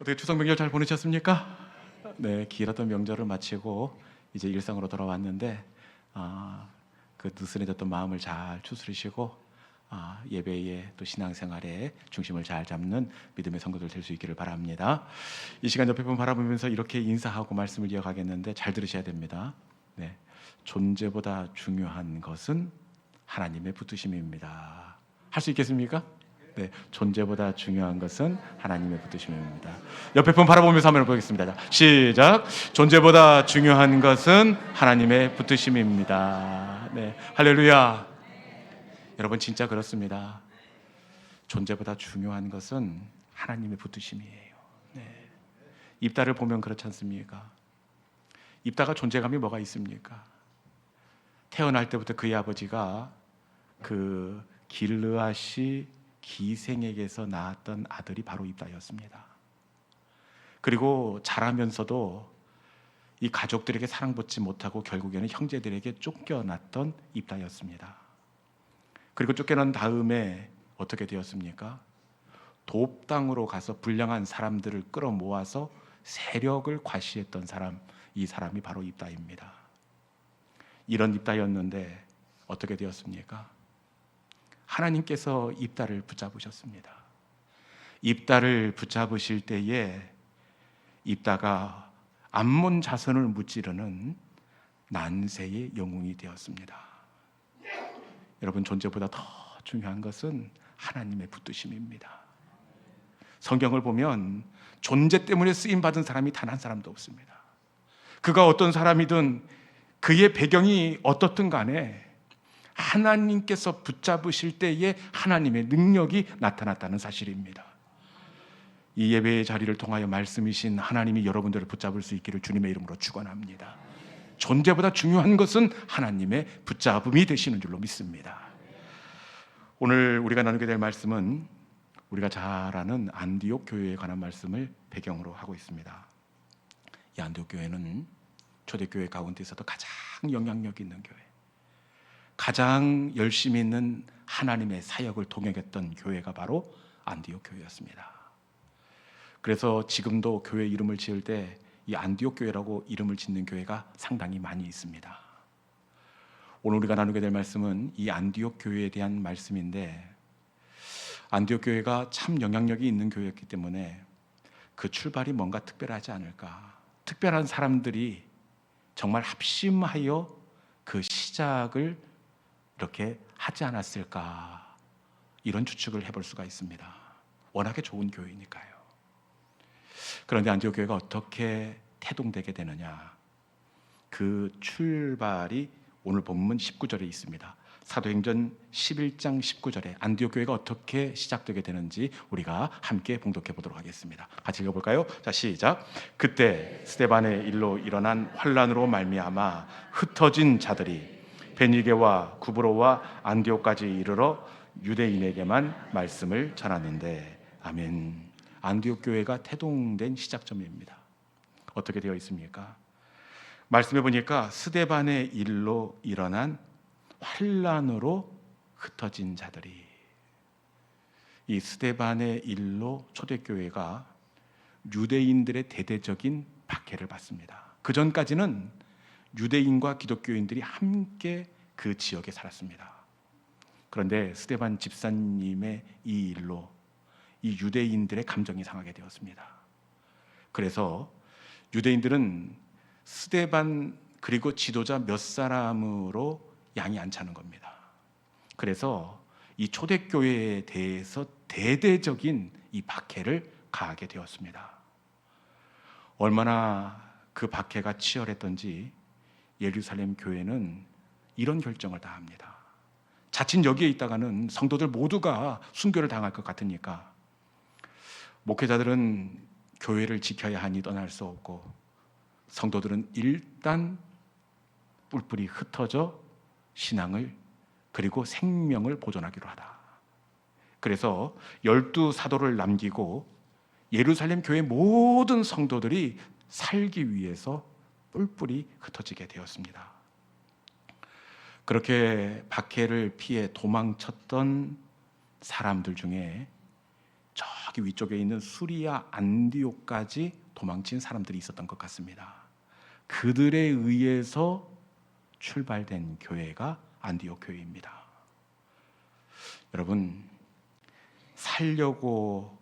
어떻게 추석 명절 잘 보내셨습니까? 네, 길었던 명절을 마치고 이제 일상으로 돌아왔는데 그 느슨해졌던 마음을 잘 추스리시고 예배에 또 신앙생활에 중심을 잘 잡는 믿음의 성도들 될 수 있기를 바랍니다. 이 시간 옆에 분 바라보면서 이렇게 인사하고 말씀을 이어가겠는데 잘 들으셔야 됩니다. 네, 존재보다 중요한 것은 하나님의 붙드심입니다. 할 수 있겠습니까? 네, 존재보다 중요한 것은 하나님의 붙드심입니다. 옆에 분 바라보면서 한번 해보겠습니다. 자, 시작. 존재보다 중요한 것은 하나님의 붙드심입니다. 네, 할렐루야. 여러분 진짜 그렇습니다. 존재보다 중요한 것은 하나님의 붙드심이에요. 네. 입다를 보면 그렇지 않습니까? 입다가 존재감이 뭐가 있습니까? 태어날 때부터 그의 아버지가 그 길르앗이 기생에게서 낳았던 아들이 바로 입다였습니다. 그리고 자라면서도 이 가족들에게 사랑받지 못하고 결국에는 형제들에게 쫓겨났던 입다였습니다. 그리고 쫓겨난 다음에 어떻게 되었습니까? 돕 땅으로 가서 불량한 사람들을 끌어모아서 세력을 과시했던 사람, 이 사람이 바로 입다입니다. 이런 입다였는데 어떻게 되었습니까? 하나님께서 입다를 붙잡으셨습니다. 입다를 붙잡으실 때에 입다가 암몬 자손을 무찌르는 난세의 영웅이 되었습니다. 여러분, 존재보다 더 중요한 것은 하나님의 붙드심입니다. 성경을 보면 존재 때문에 쓰임받은 사람이 단 한 사람도 없습니다. 그가 어떤 사람이든 그의 배경이 어떻든 간에 하나님께서 붙잡으실 때에 하나님의 능력이 나타났다는 사실입니다. 이 예배의 자리를 통하여 말씀이신 하나님이 여러분들을 붙잡을 수 있기를 주님의 이름으로 축원합니다. 존재보다 중요한 것은 하나님의 붙잡음이 되시는 줄로 믿습니다. 오늘 우리가 나누게 될 말씀은 우리가 잘 아는 안디옥 교회에 관한 말씀을 배경으로 하고 있습니다. 이 안디옥 교회는 초대교회 가운데서도 가장 영향력 있는 교회, 가장 열심히 있는 하나님의 사역을 동역했던 교회가 바로 안디옥 교회였습니다. 그래서 지금도 교회 이름을 지을 때 이 안디옥 교회라고 이름을 짓는 교회가 상당히 많이 있습니다. 오늘 우리가 나누게 될 말씀은 이 안디옥 교회에 대한 말씀인데, 안디옥 교회가 참 영향력이 있는 교회였기 때문에 그 출발이 뭔가 특별하지 않을까, 특별한 사람들이 정말 합심하여 그 시작을 이렇게 하지 않았을까, 이런 추측을 해볼 수가 있습니다. 워낙에 좋은 교회니까요. 그런데 안디옥 교회가 어떻게 태동되게 되느냐, 그 출발이 오늘 본문 19절에 있습니다. 사도행전 11장 19절에 안디옥 교회가 어떻게 시작되게 되는지 우리가 함께 봉독해 보도록 하겠습니다. 같이 읽어볼까요? 자, 시작. 그때 스데반의 일로 일어난 환란으로 말미암아 흩어진 자들이 베니게와 구브로와 안디옥까지 이르러 유대인에게만 말씀을 전하는데, 아멘. 안디옥 교회가 태동된 시작점입니다. 어떻게 되어 있습니까? 말씀해 보니까 스데반의 일로 일어난 환란으로 흩어진 자들이, 이 스데반의 일로 초대교회가 유대인들의 대대적인 박해를 받습니다. 그 전까지는 유대인과 기독교인들이 함께 그 지역에 살았습니다. 그런데 스데반 집사님의 이 일로 이 유대인들의 감정이 상하게 되었습니다. 그래서 유대인들은 스데반 그리고 지도자 몇 사람으로 양이 안 차는 겁니다. 그래서 이 초대교회에 대해서 대대적인 이 박해를 가하게 되었습니다. 얼마나 그 박해가 치열했던지 예루살렘 교회는 이런 결정을 다 합니다. 자칫 여기에 있다가는 성도들 모두가 순교를 당할 것 같으니까 목회자들은 교회를 지켜야 하니 떠날 수 없고, 성도들은 일단 뿔뿔이 흩어져 신앙을 그리고 생명을 보존하기로 하다. 그래서 12사도를 남기고 예루살렘 교회 모든 성도들이 살기 위해서 뿔뿔이 흩어지게 되었습니다. 그렇게 박해를 피해 도망쳤던 사람들 중에 저기 위쪽에 있는 수리아 안디옥까지 도망친 사람들이 있었던 것 같습니다. 그들에 의해서 출발된 교회가 안디옥 교회입니다. 여러분, 살려고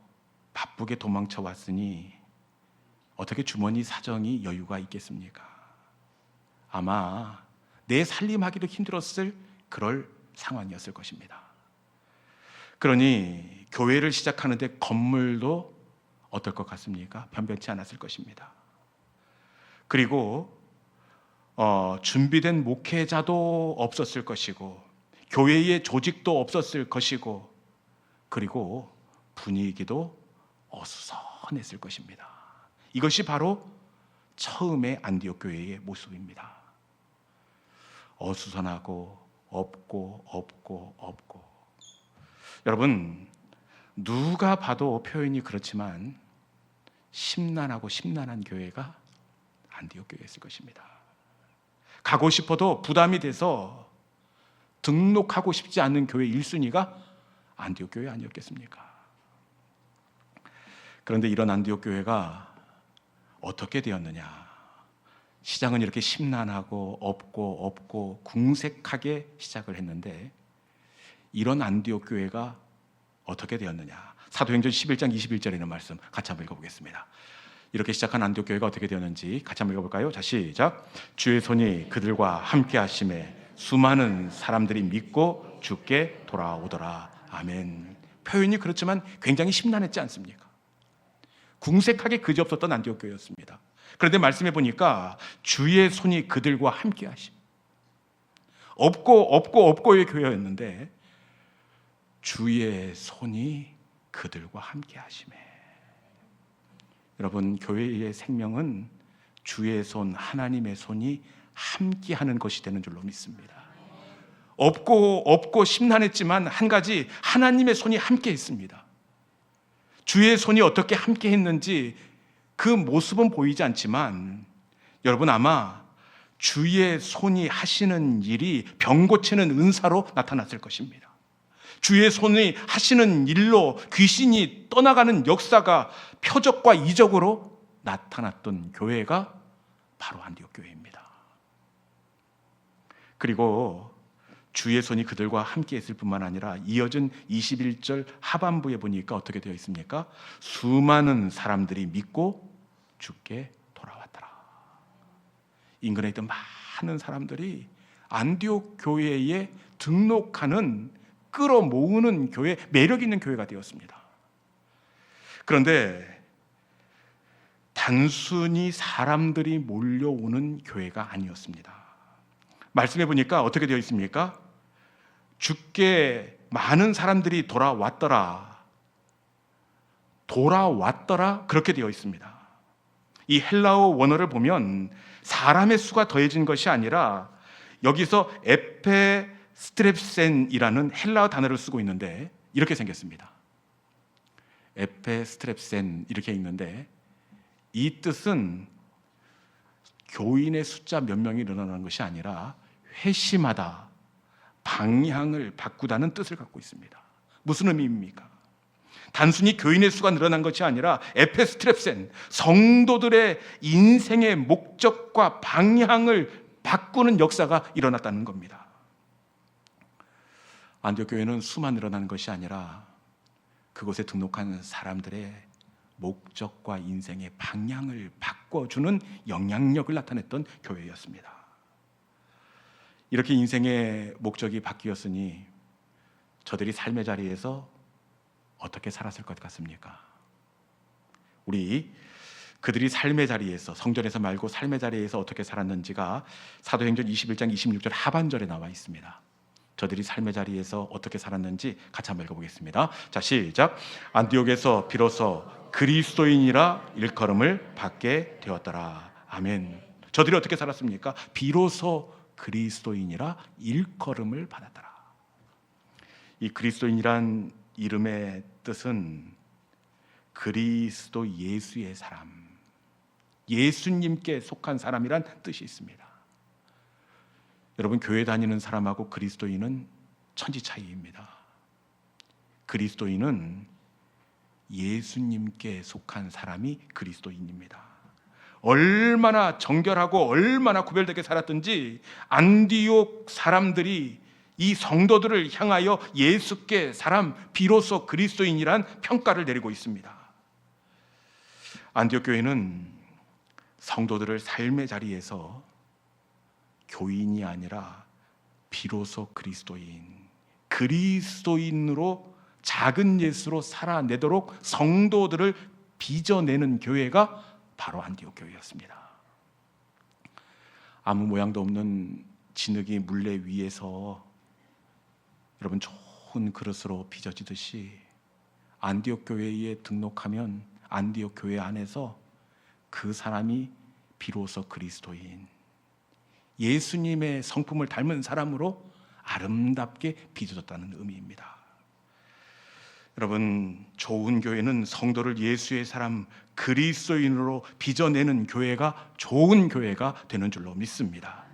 바쁘게 도망쳐 왔으니 어떻게 주머니 사정이 여유가 있겠습니까? 아마 내 살림하기도 힘들었을 그럴 상황이었을 것입니다. 그러니 교회를 시작하는데 건물도 어떨 것 같습니까? 변변치 않았을 것입니다. 그리고 준비된 목회자도 없었을 것이고 교회의 조직도 없었을 것이고 그리고 분위기도 어수선했을 것입니다. 이것이 바로 처음의 안디옥 교회의 모습입니다. 어수선하고 없고. 여러분, 누가 봐도 표현이 그렇지만 심란하고 심란한 교회가 안디옥 교회였을 것입니다. 가고 싶어도 부담이 돼서 등록하고 싶지 않는 교회 1순위가 안디옥 교회 아니었겠습니까? 그런데 이런 안디옥 교회가 어떻게 되었느냐? 시장은 이렇게 심란하고 없고 궁색하게 시작을 했는데 이런 안디옥 교회가 어떻게 되었느냐? 사도행전 11장 21절에 있는 말씀 같이 한번 읽어보겠습니다. 이렇게 시작한 안디옥 교회가 어떻게 되었는지 같이 한번 읽어볼까요? 자, 시작. 주의 손이 그들과 함께 하심에 수많은 사람들이 믿고 주께 돌아오더라. 아멘. 표현이 그렇지만 굉장히 심란했지 않습니까? 궁색하게 그지없었던 안디옥 교회였습니다. 그런데 말씀해 보니까 주의 손이 그들과 함께 하심. 없고의 교회였는데 주의 손이 그들과 함께 하심에. 여러분, 교회의 생명은 주의 손, 하나님의 손이 함께하는 것이 되는 줄로 믿습니다. 없고 심란했지만 한 가지, 하나님의 손이 함께 했습니다. 주의 손이 어떻게 함께 했는지 그 모습은 보이지 않지만 여러분, 아마 주의 손이 하시는 일이 병 고치는 은사로 나타났을 것입니다. 주의 손이 하시는 일로 귀신이 떠나가는 역사가 표적과 이적으로 나타났던 교회가 바로 안디옥 교회입니다. 그리고 주의 손이 그들과 함께 했을 뿐만 아니라 이어진 21절 하반부에 보니까 어떻게 되어 있습니까? 수많은 사람들이 믿고 주께 돌아왔더라. 인근에 있던 많은 사람들이 안디옥 교회에 등록하는, 끌어모으는 교회, 매력 있는 교회가 되었습니다. 그런데 단순히 사람들이 몰려오는 교회가 아니었습니다. 말씀해 보니까 어떻게 되어 있습니까? 주께 많은 사람들이 돌아왔더라, 그렇게 되어 있습니다. 이 헬라어 원어를 보면 사람의 수가 더해진 것이 아니라 여기서 에페스트랩센이라는 헬라어 단어를 쓰고 있는데 이렇게 생겼습니다. 에페스트랩센 이렇게 있는데 이 뜻은 교인의 숫자 몇 명이 늘어나는 것이 아니라 회심하다, 방향을 바꾸다는 뜻을 갖고 있습니다. 무슨 의미입니까? 단순히 교인의 수가 늘어난 것이 아니라 에페스트랩센, 성도들의 인생의 목적과 방향을 바꾸는 역사가 일어났다는 겁니다. 안디옥 교회는 수만 늘어나는 것이 아니라 그곳에 등록한 사람들의 목적과 인생의 방향을 바꿔주는 영향력을 나타냈던 교회였습니다. 이렇게 인생의 목적이 바뀌었으니 저들이 삶의 자리에서 어떻게 살았을 것 같습니까? 우리 그들이 삶의 자리에서, 성전에서 말고 삶의 자리에서 어떻게 살았는지가 사도행전 21장 26절 하반절에 나와 있습니다. 저들이 삶의 자리에서 어떻게 살았는지 같이 한번 읽어보겠습니다. 자, 시작. 안디옥에서 비로소 그리스도인이라 일컬음을 받게 되었더라. 아멘. 저들이 어떻게 살았습니까? 비로소 그리스도인이라 일컬음을 받았더라. 이 그리스도인이란 이름의 뜻은 그리스도 예수의 사람, 예수님께 속한 사람이란 뜻이 있습니다. 여러분, 교회 다니는 사람하고 그리스도인은 천지 차이입니다. 그리스도인은 예수님께 속한 사람이 그리스도인입니다. 얼마나 정결하고 얼마나 구별되게 살았든지 안디옥 사람들이 이 성도들을 향하여 예수께 사람, 비로소 그리스도인이란 평가를 내리고 있습니다. 안디옥 교회는 성도들을 삶의 자리에서 교인이 아니라 비로소 그리스도인으로 작은 예수로 살아내도록 성도들을 빚어내는 교회가 바로 안디옥 교회였습니다. 아무 모양도 없는 진흙이 물레 위에서 여러분 좋은 그릇으로 빚어지듯이 안디옥 교회에 등록하면 안디옥 교회 안에서 그 사람이 비로소 그리스도인, 예수님의 성품을 닮은 사람으로 아름답게 빚어졌다는 의미입니다. 여러분, 좋은 교회는 성도를 예수의 사람, 그리스도인으로 빚어내는 교회가 좋은 교회가 되는 줄로 믿습니다.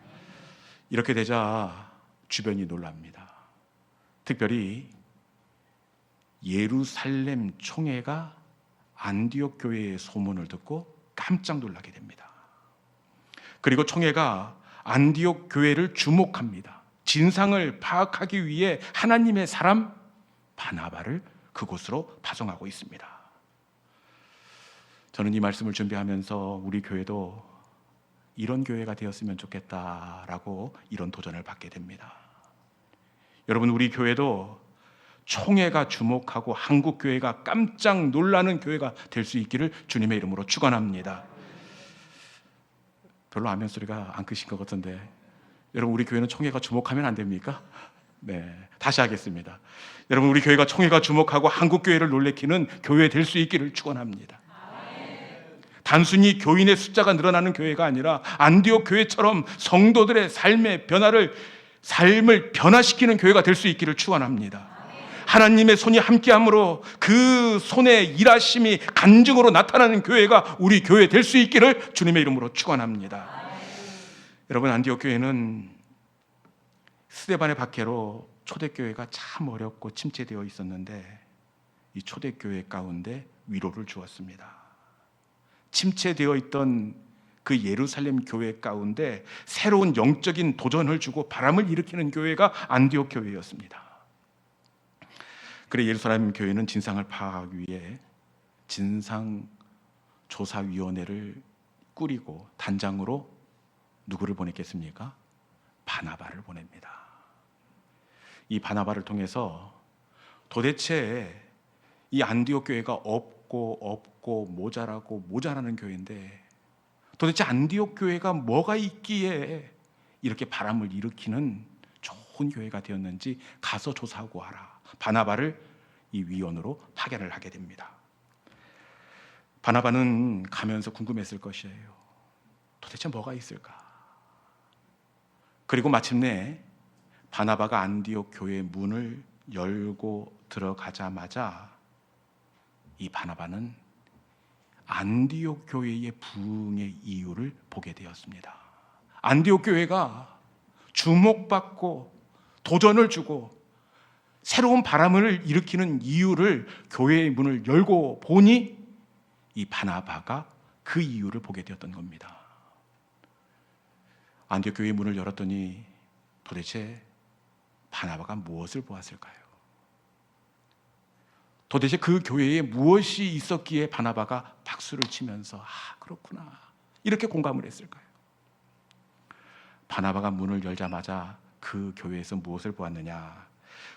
이렇게 되자 주변이 놀랍니다. 특별히 예루살렘 총회가 안디옥 교회의 소문을 듣고 깜짝 놀라게 됩니다. 그리고 총회가 안디옥 교회를 주목합니다. 진상을 파악하기 위해 하나님의 사람 바나바를 그곳으로 파송하고 있습니다. 저는 이 말씀을 준비하면서 우리 교회도 이런 교회가 되었으면 좋겠다라고 이런 도전을 받게 됩니다. 여러분, 우리 교회도 총회가 주목하고 한국 교회가 깜짝 놀라는 교회가 될 수 있기를 주님의 이름으로 축원합니다. 별로 아멘 소리가 안 크신 것 같은데, 여러분, 우리 교회는 총회가 주목하면 안 됩니까? 네, 다시 하겠습니다. 여러분, 우리 교회가 총회가 주목하고 한국 교회를 놀래키는 교회 될 수 있기를 축원합니다. 단순히 교인의 숫자가 늘어나는 교회가 아니라 안디옥 교회처럼 성도들의 삶의 삶을 변화시키는 교회가 될 수 있기를 축원합니다. 하나님의 손이 함께함으로 그 손의 일하심이 간증으로 나타나는 교회가 우리 교회 될 수 있기를 주님의 이름으로 축원합니다. 여러분, 안디옥 교회는 스데반의 박해로 초대교회가 참 어렵고 침체되어 있었는데 이 초대교회 가운데 위로를 주었습니다. 침체되어 있던 그 예루살렘 교회 가운데 새로운 영적인 도전을 주고 바람을 일으키는 교회가 안디옥 교회였습니다. 그래 예루살렘 교회는 진상을 파악하기 위해 진상조사위원회를 꾸리고 단장으로 누구를 보냈겠습니까? 바나바를 보냅니다. 이 바나바를 통해서 도대체 이 안디옥 교회가 없고 모자라는 교회인데 도대체 안디옥 교회가 뭐가 있기에 이렇게 바람을 일으키는 좋은 교회가 되었는지 가서 조사하고 와라. 바나바를 이 위원으로 파견을 하게 됩니다. 바나바는 가면서 궁금했을 것이에요. 도대체 뭐가 있을까? 그리고 마침내 바나바가 안디옥 교회의 문을 열고 들어가자마자 이 바나바는 안디옥 교회의 부흥의 이유를 보게 되었습니다. 안디옥 교회가 주목받고 도전을 주고 새로운 바람을 일으키는 이유를 교회의 문을 열고 보니 이 바나바가 그 이유를 보게 되었던 겁니다. 안디옥 교회의 문을 열었더니 도대체 바나바가 무엇을 보았을까요? 도대체 그 교회에 무엇이 있었기에 바나바가 박수를 치면서 그렇구나 이렇게 공감을 했을까요? 바나바가 문을 열자마자 그 교회에서 무엇을 보았느냐?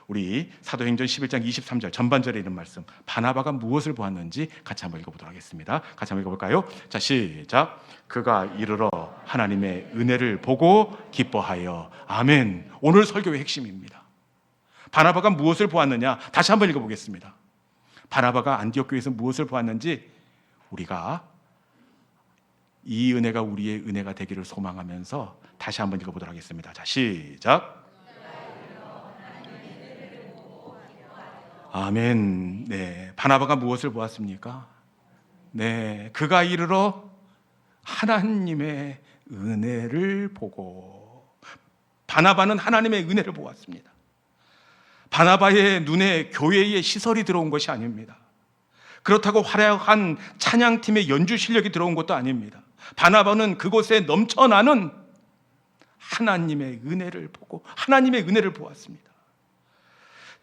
우리 사도행전 11장 23절 전반절에 있는 말씀, 바나바가 무엇을 보았는지 같이 한번 읽어보도록 하겠습니다. 같이 한번 읽어볼까요? 자, 시작. 그가 이르러 하나님의 은혜를 보고 기뻐하여. 아멘. 오늘 설교의 핵심입니다. 바나바가 무엇을 보았느냐? 다시 한번 읽어보겠습니다. 바나바가 안디옥 교회에서 무엇을 보았는지 우리가 이 은혜가 우리의 은혜가 되기를 소망하면서 다시 한번 읽어보도록 하겠습니다. 자, 시작. 아멘. 네, 바나바가 무엇을 보았습니까? 네, 그가 이르러 하나님의 은혜를 보고. 바나바는 하나님의 은혜를 보았습니다. 바나바의 눈에 교회의 시설이 들어온 것이 아닙니다. 그렇다고 화려한 찬양팀의 연주 실력이 들어온 것도 아닙니다. 바나바는 그곳에 넘쳐나는 하나님의 은혜를 보고 하나님의 은혜를 보았습니다.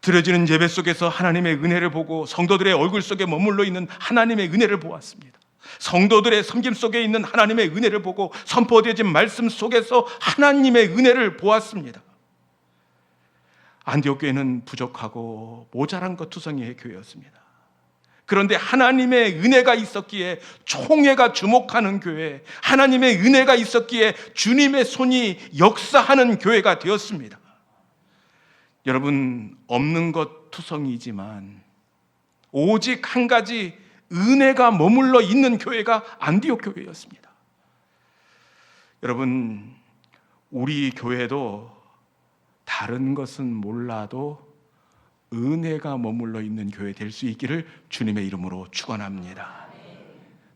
드려지는 예배 속에서 하나님의 은혜를 보고 성도들의 얼굴 속에 머물러 있는 하나님의 은혜를 보았습니다. 성도들의 섬김 속에 있는 하나님의 은혜를 보고 선포되어진 말씀 속에서 하나님의 은혜를 보았습니다. 안디옥 교회는 부족하고 모자란 것 투성이의 교회였습니다. 그런데 하나님의 은혜가 있었기에 총회가 주목하는 교회, 하나님의 은혜가 있었기에 주님의 손이 역사하는 교회가 되었습니다. 여러분, 없는 것 투성이지만 오직 한 가지 은혜가 머물러 있는 교회가 안디옥 교회였습니다. 여러분, 우리 교회도 다른 것은 몰라도 은혜가 머물러 있는 교회 될 수 있기를 주님의 이름으로 축원합니다.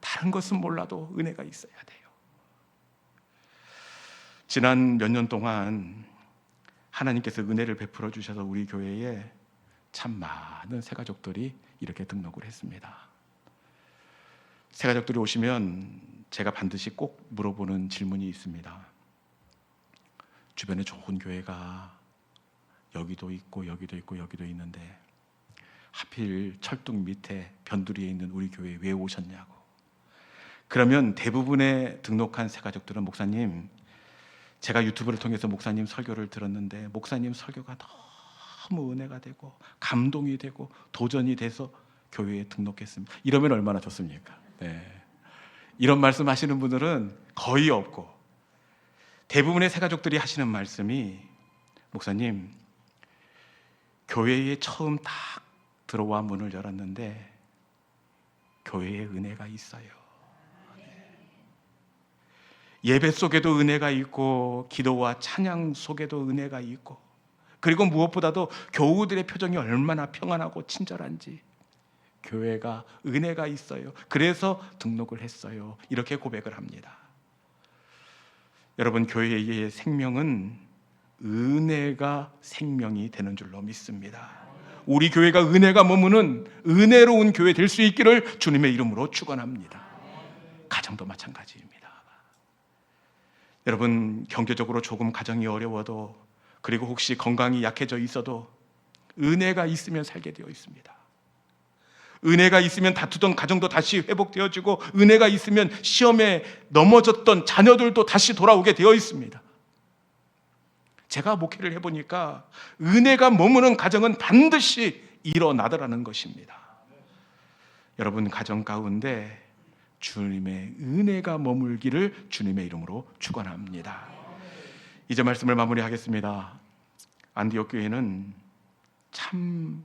다른 것은 몰라도 은혜가 있어야 돼요. 지난 몇 년 동안 하나님께서 은혜를 베풀어 주셔서 우리 교회에 참 많은 새가족들이 이렇게 등록을 했습니다. 새가족들이 오시면 제가 반드시 꼭 물어보는 질문이 있습니다. 주변에 좋은 교회가 여기도 있고 여기도 있고 여기도 있는데 하필 철둥 밑에 변두리에 있는 우리 교회에 왜 오셨냐고. 그러면 대부분의 등록한 새가족들은 목사님, 제가 유튜브를 통해서 목사님 설교를 들었는데 목사님 설교가 너무 은혜가 되고 감동이 되고 도전이 돼서 교회에 등록했습니다. 이러면 얼마나 좋습니까? 네. 이런 말씀 하시는 분들은 거의 없고 대부분의 새가족들이 하시는 말씀이 목사님, 교회에 처음 딱 들어와 문을 열었는데 교회에 은혜가 있어요. 예배 속에도 은혜가 있고 기도와 찬양 속에도 은혜가 있고 그리고 무엇보다도 교우들의 표정이 얼마나 평안하고 친절한지 교회가 은혜가 있어요. 그래서 등록을 했어요. 이렇게 고백을 합니다. 여러분, 교회의 생명은 은혜가 생명이 되는 줄로 믿습니다. 우리 교회가 은혜가 머무는 은혜로운 교회 될 수 있기를 주님의 이름으로 축원합니다. 가정도 마찬가지입니다. 여러분, 경제적으로 조금 가정이 어려워도 그리고 혹시 건강이 약해져 있어도 은혜가 있으면 살게 되어 있습니다. 은혜가 있으면 다투던 가정도 다시 회복되어지고 은혜가 있으면 시험에 넘어졌던 자녀들도 다시 돌아오게 되어 있습니다. 제가 목회를 해보니까 은혜가 머무는 가정은 반드시 일어나더라는 것입니다. 여러분, 가정 가운데 주님의 은혜가 머물기를 주님의 이름으로 축원합니다. 이제 말씀을 마무리하겠습니다. 안디옥 교회는 참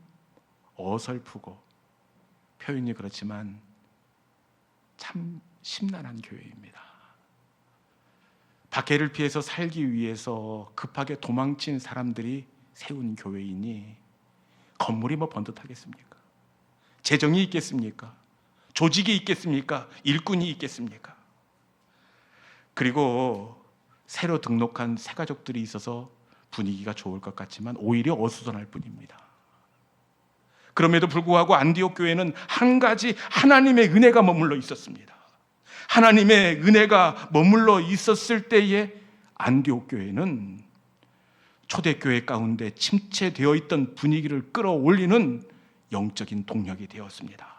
어설프고 표현이 그렇지만 참 심란한 교회입니다. 박해를 피해서 살기 위해서 급하게 도망친 사람들이 세운 교회이니 건물이 뭐 번듯하겠습니까? 재정이 있겠습니까? 조직이 있겠습니까? 일꾼이 있겠습니까? 그리고 새로 등록한 새가족들이 있어서 분위기가 좋을 것 같지만 오히려 어수선할 뿐입니다. 그럼에도 불구하고 안디옥 교회는 한 가지 하나님의 은혜가 머물러 있었습니다. 하나님의 은혜가 머물러 있었을 때에 안디옥 교회는 초대교회 가운데 침체되어 있던 분위기를 끌어올리는 영적인 동력이 되었습니다.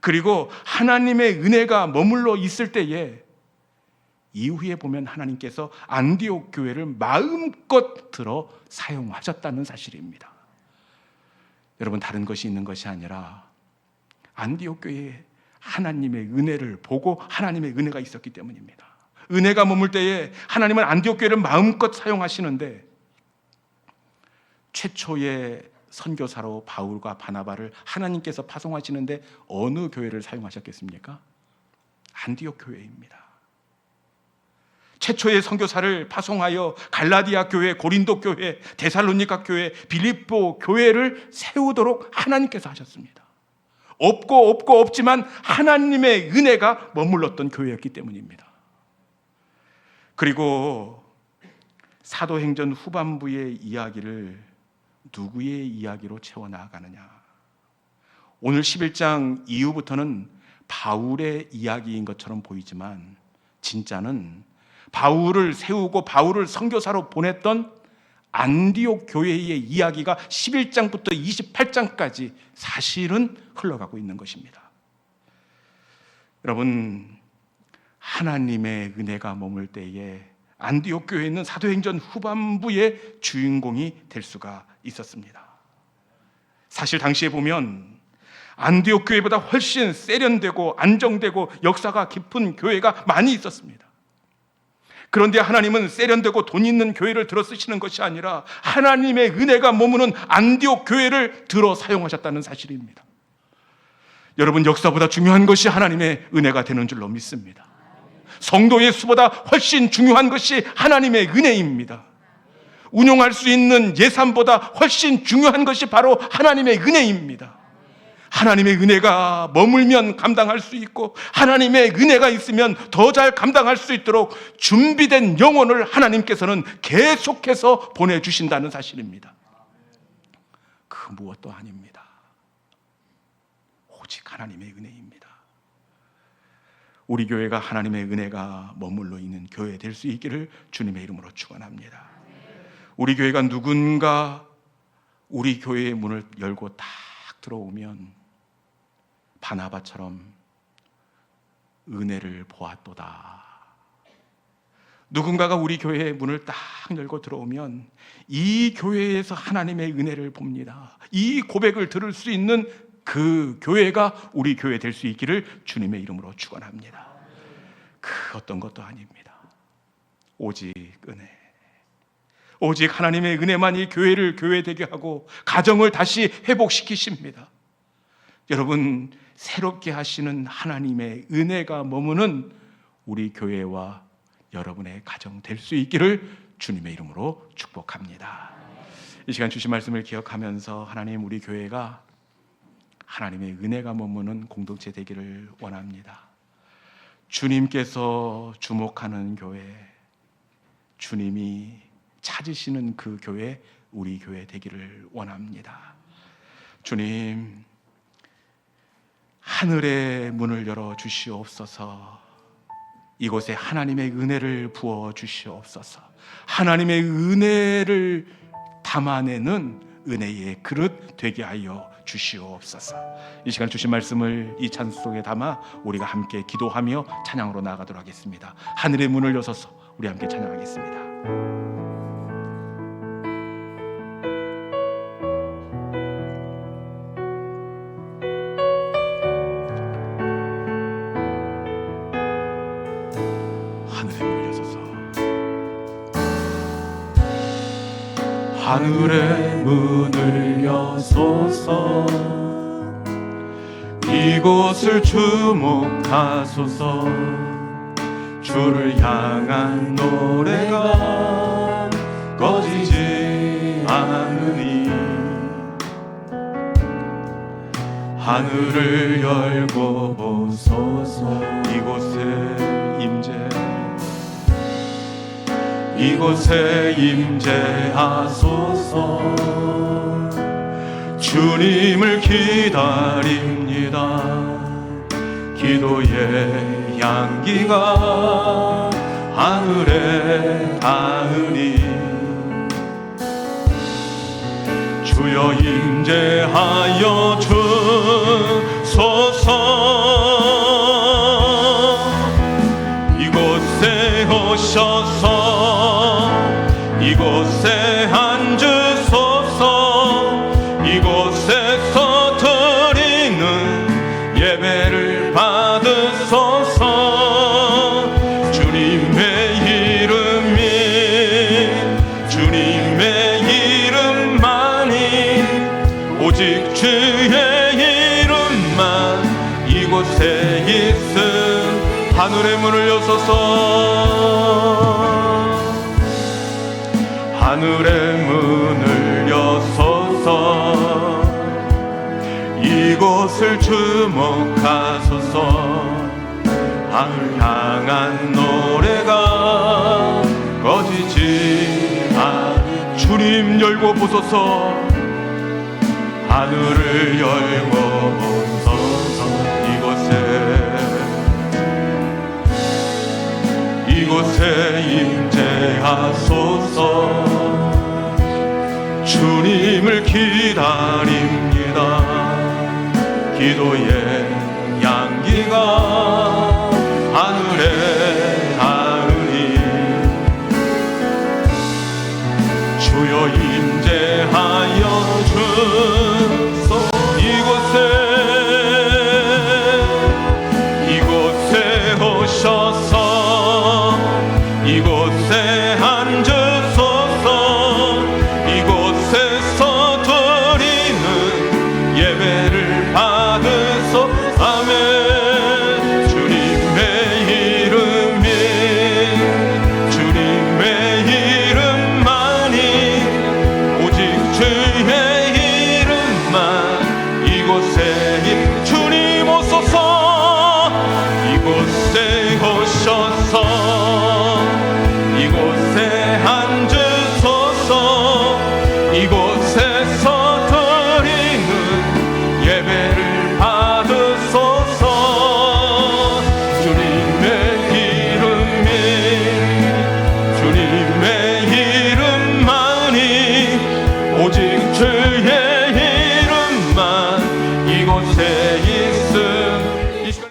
그리고 하나님의 은혜가 머물러 있을 때에 이후에 보면 하나님께서 안디옥 교회를 마음껏 들어 사용하셨다는 사실입니다. 여러분, 다른 것이 있는 것이 아니라 안디옥 교회에 하나님의 은혜를 보고 하나님의 은혜가 있었기 때문입니다. 은혜가 머물 때에 하나님은 안디옥 교회를 마음껏 사용하시는데 최초의 선교사로 바울과 바나바를 하나님께서 파송하시는데 어느 교회를 사용하셨겠습니까? 안디옥 교회입니다. 최초의 선교사를 파송하여 갈라디아 교회, 고린도 교회, 데살로니가 교회, 빌립보 교회를 세우도록 하나님께서 하셨습니다. 없고 없지만 하나님의 은혜가 머물렀던 교회였기 때문입니다. 그리고 사도행전 후반부의 이야기를 누구의 이야기로 채워나가느냐? 오늘 11장 이후부터는 바울의 이야기인 것처럼 보이지만 진짜는 바울을 세우고 바울을 선교사로 보냈던 안디옥 교회의 이야기가 11장부터 28장까지 사실은 흘러가고 있는 것입니다. 여러분, 하나님의 은혜가 머물 때에 안디옥 교회는 사도행전 후반부의 주인공이 될 수가 있었습니다. 사실 당시에 보면 안디옥 교회보다 훨씬 세련되고 안정되고 역사가 깊은 교회가 많이 있었습니다. 그런데 하나님은 세련되고 돈 있는 교회를 들어 쓰시는 것이 아니라 하나님의 은혜가 머무는 안디옥 교회를 들어 사용하셨다는 사실입니다. 여러분, 역사보다 중요한 것이 하나님의 은혜가 되는 줄로 믿습니다. 성도의 수보다 훨씬 중요한 것이 하나님의 은혜입니다. 운용할 수 있는 예산보다 훨씬 중요한 것이 바로 하나님의 은혜입니다. 하나님의 은혜가 머물면 감당할 수 있고 하나님의 은혜가 있으면 더 잘 감당할 수 있도록 준비된 영혼을 하나님께서는 계속해서 보내주신다는 사실입니다. 그 무엇도 아닙니다. 오직 하나님의 은혜입니다. 우리 교회가 하나님의 은혜가 머물러 있는 교회 될 수 있기를 주님의 이름으로 축원합니다. 우리 교회가 누군가 우리 교회의 문을 열고 딱 들어오면 바나바처럼 은혜를 보았도다. 누군가가 우리 교회의 문을 딱 열고 들어오면 이 교회에서 하나님의 은혜를 봅니다. 이 고백을 들을 수 있는 그 교회가 우리 교회 될 수 있기를 주님의 이름으로 축원합니다. 그 어떤 것도 아닙니다. 오직 은혜, 오직 하나님의 은혜만이 교회를 교회되게 하고 가정을 다시 회복시키십니다. 여러분, 새롭게 하시는 하나님의 은혜가 머무는 우리 교회와 여러분의 가정 될 수 있기를 주님의 이름으로 축복합니다. 이 시간 주신 말씀을 기억하면서 하나님, 우리 교회가 하나님의 은혜가 머무는 공동체 되기를 원합니다. 주님께서 주목하는 교회, 주님이 찾으시는 그 교회, 우리 교회 되기를 원합니다. 주님, 하늘의 문을 열어 주시옵소서. 이곳에 하나님의 은혜를 부어 주시옵소서. 하나님의 은혜를 담아내는 은혜의 그릇 되게 하여 주시옵소서. 이 시간 주신 말씀을 이 찬송 속에 담아 우리가 함께 기도하며 찬양으로 나아가도록 하겠습니다. 하늘의 문을 여셔서 우리 함께 찬양하겠습니다. 하늘의 문을 여소서. 이곳을 주목하소서. 주를 향한 노래가 꺼지지 않으니 하늘을 열고 보소서. 이곳에 임재하소서. 주님을 기다립니다. 기도의 향기가 하늘에 닿으니 주여 임재하여 주소서. 이곳에 오셔서 이곳에 앉으소서. 이곳에서 드리는 예배를 받으소서. 주님의 이름만이 오직 주의 이름만 이곳에 있음. 하늘의 문을 여소서. 하늘의 문을 여소서. 이곳을 주목하소서. 하늘 향한 노래가 꺼지지 않. 주님 열고 보소서. 하늘을 열고 서서 이곳에 임재하소서. 주님을 기다립니다. 기도의 향기가 하늘에 닿으니 주여 임재하여 주소. 이곳에 오셔서 이곳에 앉으소서. 이곳에서 드리는 예배를 받으소서. 아멘. 주님의 이름만이 오직 주의 이름만 이곳에 주님 오소서. 이곳에 오셔서 이곳에 앉으소서. 이곳